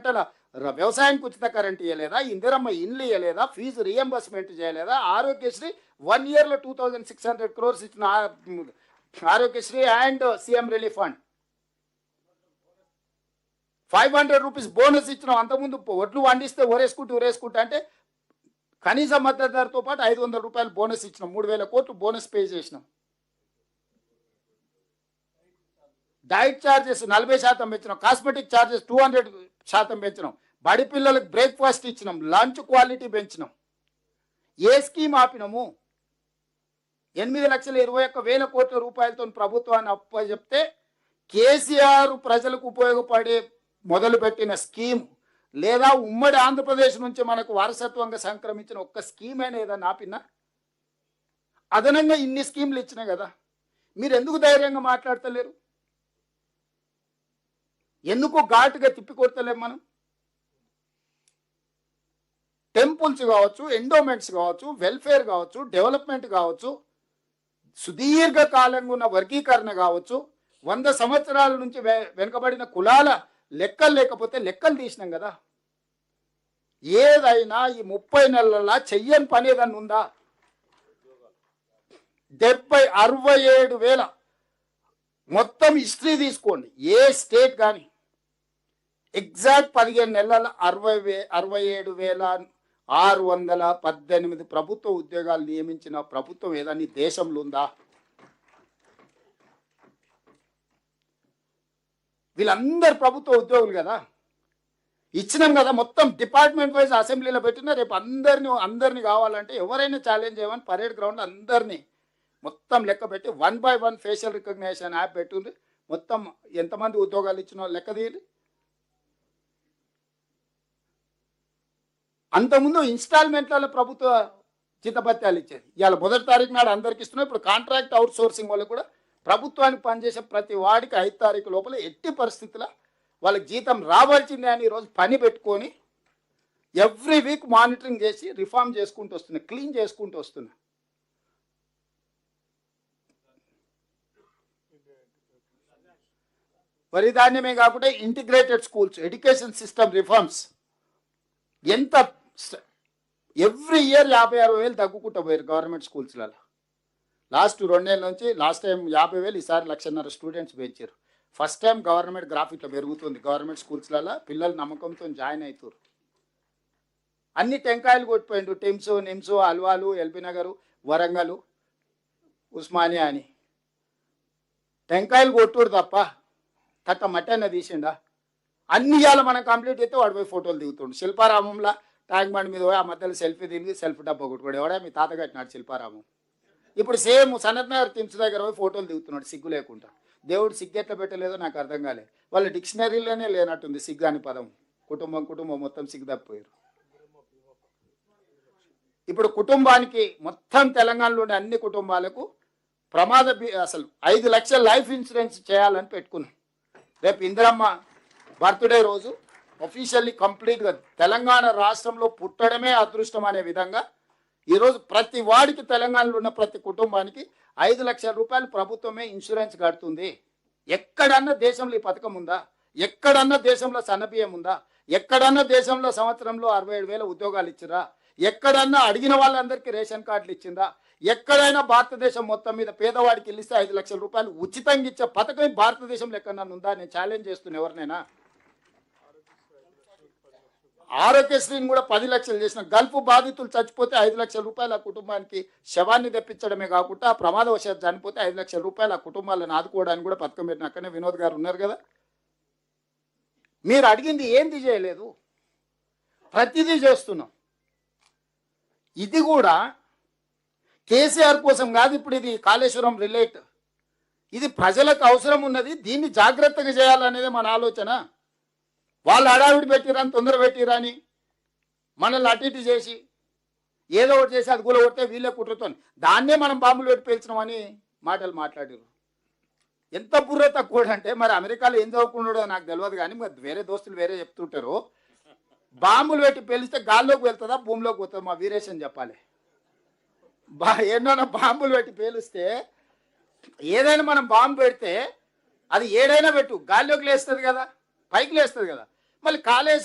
గంటల వ్యవసాయానికి ఉచిత కరెంట్ ఇవ్వలేదా, ఇందిరమ్మ ఇండ్లు ఇవ్వలేదా, ఫీజు రియంబర్స్మెంట్ చేయలేదా, ఆరోగ్యశ్రీ 1 yearలో 2600 crores ఇచ్చిన Aarogyasri and CM relief fund 500 rupees bonus ఇచ్చినాం. అంతకుముందు ఒడ్లు వండిస్తే ఊరేసుకుంటూ అంటే కనీస మద్దతు ధరతో పాటు 500 రూపాయలు బోనస్ ఇచ్చినాం. 3000 కోట్లు బోనస్ పే చేసినాం. డైట్ ఛార్జెస్ 40% పెంచినాం. కాస్మెటిక్ ఛార్జెస్ 200% పెంచినాం. బడి పిల్లలకు బ్రేక్ఫాస్ట్ ఇచ్చినాం. లంచ్ క్వాలిటీ పెంచినాం. ఏ స్కీమ్ ఆపినాము? 8,21,000 కోట్ల రూపాయలతో ప్రభుత్వాన్ని అప్పచెప్తే కేసీఆర్ ప్రజలకు ఉపయోగపడే మొదలుపెట్టిన స్కీమ్ లేదా ఉమ్మడి ఆంధ్రప్రదేశ్ నుంచి మనకు వారసత్వంగా సంక్రమించిన ఒక్క స్కీమ్ అయినా ఏదన్నా ఆపినా? అదనంగా ఇన్ని స్కీమ్లు ఇచ్చినా కదా, మీరు ఎందుకు ధైర్యంగా మాట్లాడతలేరు? ఎందుకు ఘాటుగా తిప్పికొడతలేం? మనం టెంపుల్స్ కావచ్చు, ఎండోమెంట్స్ కావచ్చు, వెల్ఫేర్ కావచ్చు, డెవలప్మెంట్ కావచ్చు, సుదీర్ఘకాలంగా ఉన్న వర్గీకరణ కావచ్చు, 100 సంవత్సరాల నుంచి వెనుకబడిన కులాల లెక్కలు లేకపోతే లెక్కలు తీసినాం కదా. ఏదైనా ఈ 30 నెలల చెయ్యని పని ఏదన్నా ఉందా? 67 వేల మొత్తం హిస్టరీ తీసుకోండి, ఏ స్టేట్ కానీ ఎగ్జాక్ట్ 15 నెలల 67,618 ప్రభుత్వ ఉద్యోగాలు నియమించిన ప్రభుత్వం ఏదైనా దేశంలో ఉందా? వీళ్ళందరూ ప్రభుత్వ ఉద్యోగులు కదా, ఇచ్చినాం కదా. మొత్తం డిపార్ట్మెంట్ వైజ్ అసెంబ్లీలో పెట్టినా రేపు అందరినీ కావాలంటే ఎవరైనా ఛాలెంజ్ చేయమని పరేడ్ గ్రౌండ్లో అందరినీ మొత్తం లెక్క పెట్టి 1 by 1 ఫేషియల్ రికగ్నేషన్ యాప్ పెట్టుంది. మొత్తం ఎంతమంది ఉద్యోగాలు ఇచ్చినో లెక్క తీయండి. అంతకుముందు ఇన్స్టాల్మెంట్లలో ప్రభుత్వ జీతభత్యాలు ఇచ్చేది. ఇవాళ 1వ తారీఖు నాడు అందరికి ఇస్తున్నాం. ఇప్పుడు కాంట్రాక్ట్ అవుట్ సోర్సింగ్ వాళ్ళు కూడా ప్రభుత్వానికి పనిచేసే ప్రతి వాడికి 5వ తారీఖు లోపల ఎట్టి పరిస్థితుల్లో వాళ్ళకి జీతం రావాల్సిందే అని ఈరోజు పని పెట్టుకొని ఎవ్రీ వీక్ మానిటరింగ్ చేసి రిఫార్మ్ చేసుకుంటూ వస్తున్నాయి, క్లీన్ చేసుకుంటూ వస్తున్నాయి. వరిధాన్యమే కాకుండా integrated schools, education system reforms ఎంత ఎవ్రీ ఇయర్ 56,000 తగ్గుకుంటూ పోయారు గవర్నమెంట్ స్కూల్స్లలో. లాస్ట్ 2 నెలల నుంచి లాస్ట్ టైం 50,000, ఈసారి 1,50,000 స్టూడెంట్స్ పెంచారు. ఫస్ట్ టైం గవర్నమెంట్ గ్రాఫిక్లో పెరుగుతుంది గవర్నమెంట్ స్కూల్స్లలో. పిల్లలు నమ్మకంతో జాయిన్ అవుతారు. అన్ని టెంకాయలు కొట్టిపోయిండు. టిమ్స్, నిమ్స్, అల్వాలు, ఎల్బీ నగరు, వరంగల్, ఉస్మానియా అని టెంకాయలు కొట్టుడు తప్ప తట్ట మట్టి అన్న తీసిండా? అన్ని ఇవాళ మనం కంప్లీట్ అయితే వాడు పోయి ఫోటోలు దిగుతుండు. శిల్పారామంలో ట్యాంక్ బండ్ మీద పోయి ఆ మధ్యలో సెల్ఫీ దిగి సెల్ఫీ డబ్బా కొట్టుకోడు. ఎవడా మీ తాత కట్టినాడు శిల్పారామం. ఇప్పుడు సేమ్ సనత్ నగర్ టిమ్స్ దగ్గర పోయి ఫోటోలు దిగుతున్నాడు సిగ్గు లేకుండా. దేవుడు సిగ్గు ఎట్లా పెట్టలేదో నాకు అర్థం కాలేదు. వాళ్ళ డిక్షనరీలోనే లేనట్టుంది సిగ్గు అని పదం. కుటుంబం మొత్తం సిగ్గు తప్పిపోయారు. ఇప్పుడు కుటుంబానికి మొత్తం తెలంగాణలోని అన్ని కుటుంబాలకు అసలు 5 లక్షల లైఫ్ ఇన్సూరెన్స్ చేయాలని పెట్టుకున్నాం. రేపు ఇందిరమ్మ బర్త్డే రోజు అఫీషియల్లీ కంప్లీట్గా తెలంగాణ రాష్ట్రంలో పుట్టడమే అదృష్టం అనే విధంగా ఈరోజు ప్రతి వాడికి తెలంగాణలో ఉన్న ప్రతి కుటుంబానికి 5 లక్షల రూపాయలు ప్రభుత్వమే ఇన్సూరెన్స్ కడుతుంది. ఎక్కడన్నా దేశంలో ఈ పథకం ఉందా? ఎక్కడన్నా దేశంలో సన్నబియ్యం ఉందా? ఎక్కడన్నా దేశంలో సంవత్సరంలో 67,000 ఉద్యోగాలు ఇచ్చిరా? ఎక్కడన్నా అడిగిన వాళ్ళందరికీ రేషన్ కార్డులు ఇచ్చిందా? ఎక్కడైనా భారతదేశం మొత్తం మీద పేదవాడికి ఇస్తే 5 లక్షల రూపాయలు ఉచితంగా ఇచ్చే పథకం భారతదేశంలో ఎక్కడన్నా ఉందా? నేను ఛాలెంజ్ చేస్తున్నా ఎవరినైనా. ఆరోగ్యశ్రీని కూడా 10 లక్షలు చేసిన. గల్ఫ్ బాధితులు చచ్చిపోతే 5 లక్షల రూపాయలు ఆ కుటుంబానికి శవాన్ని తెప్పించడమే కాకుండా ఆ ప్రమాదవశాత్తు చనిపోతే 5 లక్షల రూపాయలు ఆ కుటుంబాలను ఆదుకోవడానికి కూడా పథకం పెట్టిన. అక్కడనే వినోద్ గారు ఉన్నారు కదా. మీరు అడిగింది ఏంది చేయలేదు, ప్రతిదీ చేస్తున్నాం. ఇది కూడా కేసీఆర్ కోసం కాదు. ఇప్పుడు ఇది కాళేశ్వరం రిలేట్, ఇది ప్రజలకు అవసరం ఉన్నది. దీన్ని జాగ్రత్తగా చేయాలనేది మన ఆలోచన. వాళ్ళు హడావిడి పెట్టిరని, తొందర పెట్టిరని మనల్ని అటు ఇటు చేసి ఏదో ఒకటి చేసి అది కూలగొడితే వీళ్ళే కుట్రతోని దాన్నే మనం బాంబులు పెట్టి పేల్చినామని మాటలు మాట్లాడారు. ఎంత బుర్ర తక్కువ అంటే మరి అమెరికాలో ఏం చదువుకున్నాడో నాకు తెలియదు కానీ మరి వేరే దోస్తులు వేరే చెప్తుంటారు. బాంబులు పెట్టి పేలిస్తే గాల్లోకి వెళ్తుందా భూమిలోకి పోతుందా? మా వీరేషన్ చెప్పాలి. ఎన్నో బాంబులు పెట్టి పేలిస్తే ఏదైనా మనం బాంబు పెడితే అది ఏడైనా పెట్టు గాల్లోకి లేస్తుంది కదా, పైకి లేస్తుంది కదా. మళ్ళీ కాళేశ్వరం